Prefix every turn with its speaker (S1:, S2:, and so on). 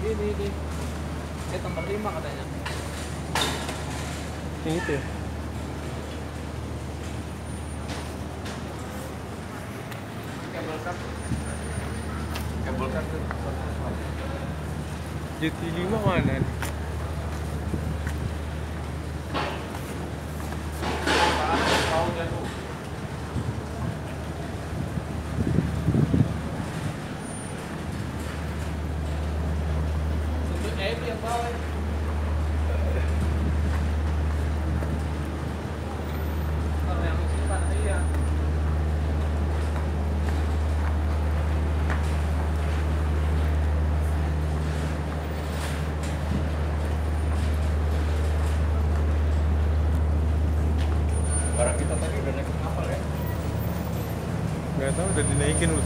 S1: Ini. Nomor 5 katanya.
S2: Yang itu ya?
S1: Kabel kan tuh.
S2: GT5 mana nih?
S1: Yang bawah. Kalau yang simpan iya. Barang kita tadi udah naik kapal ya?
S2: Nggak tahu, udah dinaikin loh.